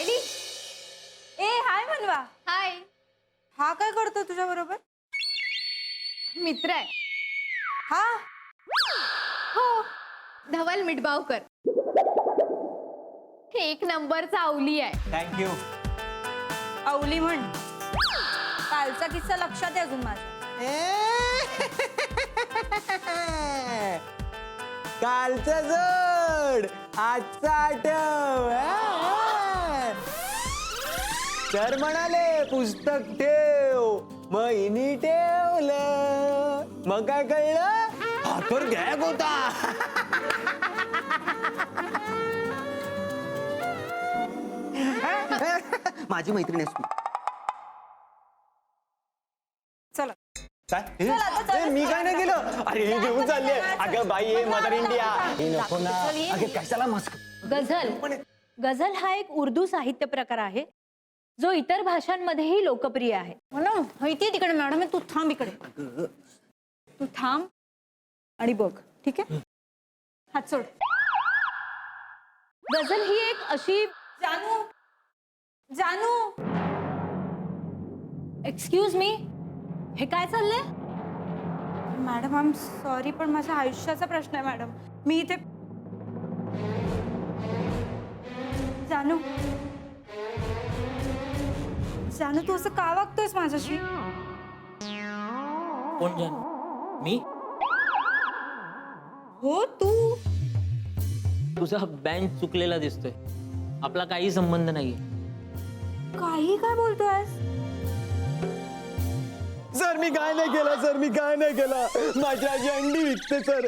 Ready? ए हाय मनवा. हाय. हा काय करतो तुझ्या बरोबर? मित्र आहे. हा हो, धवल मिठबावकर. एक नंबरचा अवली आहे. थँक्यू. अवली म्हण. कालचा किस्सा लक्षात आहे अजून माझ्या. कालचा जोड आजचा आठव. सर म्हणाले पुस्तक ठेव, मग इनी ठेवलं. मग काय कळलं? हा तर गॅग होता. माझी मैत्रीण आहेस तू. चला काय चल आता, चल. मी काय नाही केलं. अरे हे घेऊन चालले. अगं बाई हे मदर इंडिया. हे नको ना. अगं कशाला मस्क. गझल हा एक उर्दू साहित्य प्रकार आहे जो इतर भाषांमध्येही लोकप्रिय आहे. मला माहितीये तिकडे मॅडम तू थांब इकडे. तू थांब आणि बघ. ठीक आहे, हात सोड. गझल ही एक अशी जानू जानू. एक्सक्यूज मी, हे काय चाललंय? मॅडम आय एम सॉरी, पण माझ्या आयुष्याचा प्रश्न आहे मॅडम. मी इथे. जानू जानू तू असं का वागतोयस माझ्याशी? कोण जानू? मी? हो तू. तुझा बँड चुकलेला दिसतोय. आपला काही संबंध नाहीये. काही काय बोलतोयस? सर मी काय नाही केलं. सर मी काय नाही केलं. माझी आजी अंडी विकते सर.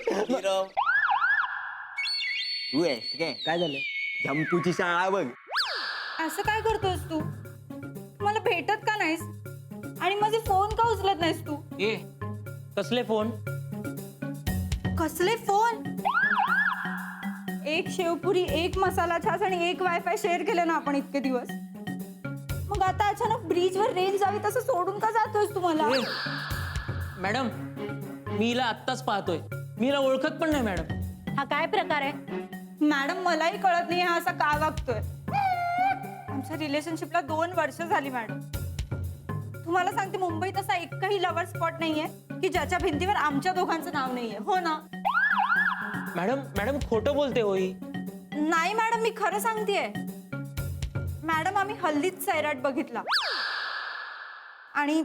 तू आहे काय? काय झालं? झंपूची शाळा बघ. असं काय करतोयस तू? मला भेटत का नाहीस? आणि माझे फोन का उचलत नाहीस तू? ए कसले फोन? कसले फोन? एक शेवपुरी, एक मसाला छास आणि एक वायफाय शेअर केलं ना आपण इतके दिवस. मग आता अचानक ब्रिजवर रेंज जावी तसं सोडून का जातोयस तू मला? मॅडम मी हिला आत्ताच पाहतोय. मी हिला ओळखत पण नाही मॅडम. हा काय प्रकार आहे? मॅडम मलाही कळत नाही हा असा का वागतोय. आमच्या रिलेशनशिपला 2 वर्ष झाली मॅडम. तुम्हाला सांगते मुंबईत असा एकही लव्हर स्पॉट नाहीये की ज्याच्या भिंतीवर आमच्या दोघांचं नाव नाहीये. हो ना? मॅडम मॅडम खोटं बोलते होई. नाही मॅडम मी खरं सांगतेय. मॅडम आम्ही हल्दीत सैराट बघितला आणि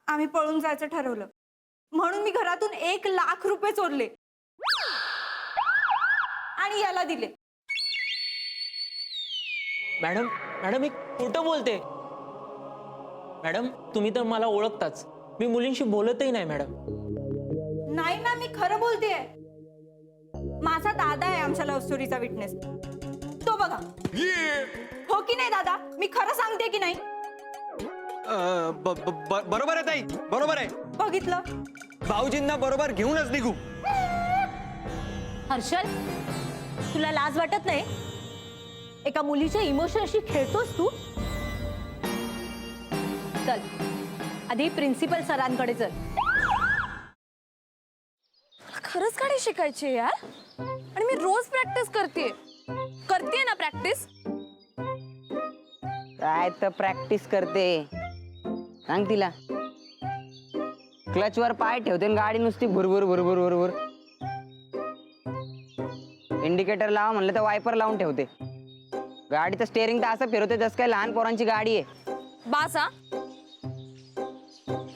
आम्ही पळून जायचं ठरवलं. म्हणून मी घरातून 1 लाख रुपये चोरले आणि याला दिले. मॅडम मॅडम मी खोटं बोलते. मॅडम तुम्ही तर मला ओळखताच. मी मुलींशी बोलतही नाही मॅडम. नाही मॅम मी खरं बोलतेय. माझा दादा आहे आमच्या लव्ह स्टोरीचा विटनेस. तो बघा. हो की नाही दादा? मी खरं सांगते की नाही? बरोबर आहे ताई, बरोबर आहे. बघितलं? भाऊजींना बरोबर घेऊनच निघू. हर्षल, तुला लाज वाटत नाही? एका मुलीच्या इमोशनशी खेळतोस तू? चल आधी प्रिन्सिपल सरांकडे चल. खरंच गाडी शिकायची यार. आणि मी रोज प्रॅक्टिस करते ना प्रॅक्टिस. काय तर प्रॅक्टिस करते. सांग तिला. क्लच वर पाय ठेवते आणि गाडी नुसती भुरभुर भुरभुर भुरभुर. इंडिकेटर लावा म्हणलं तर वायपर लावून ठेवते. गाडीचं स्टेअरिंग तर असं फिरवते जसं काय लहान पोरांची गाडी आहे. बास हा.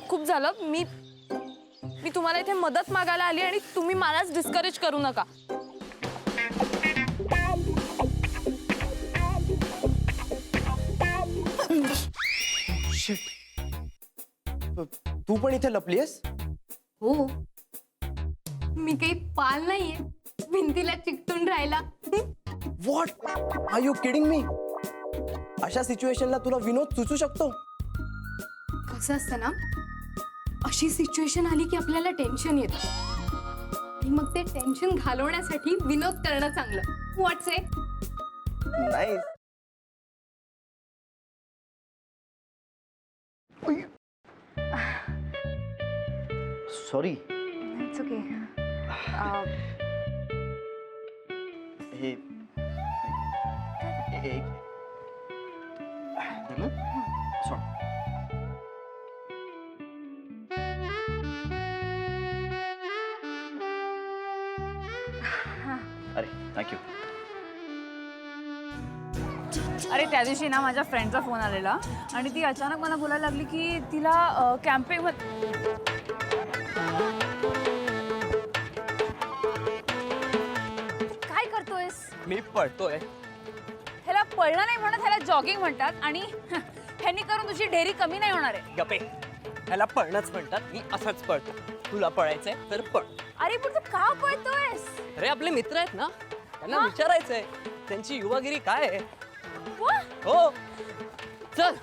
खूप झालं. मी तुम्हाला इथे मदत मागायला आली आणि तुम्ही मलाच डिस्करेज करू नका. तू पण इथे लपलीस? हो. मी काही पाल नाहीये भिंतीला चिकटून राहिला. What are you kidding me? अशा सिच्युएशनला तुला विनोद सुचू शकतो? कसं असतं ना, अशी सिच्युएशन आली की आपल्याला टेन्शन येतं आणि मग ते टेन्शन घालवण्यासाठी विनोद करणं चांगलं. व्हॉट्स इट? नाही. सॉरी. It's okay. हे अरे थँक्यू. अरे त्या दिवशी ना माझ्या फ्रेंडचा फोन आलेला आणि ती अचानक मला बोलायला लागली की तिला कॅम्पिंग काय करतोयस? मी पळतोय. ह्याला पळणं नाही म्हणत, ह्याला जॉगिंग म्हणतात आणि ह्यांनी करून तुझी डेअरी कमी नाही होणार आहे. गपे. ह्याला पळणंच म्हणतात. मी असंच पळतो. तुला पळायचंय तर पळ. अरे पण तू का पळतोयस? अरे आपले मित्र आहेत ना, त्यांना हा? विचारायचंय त्यांची युवागिरी काय आहे. वा, हो चल.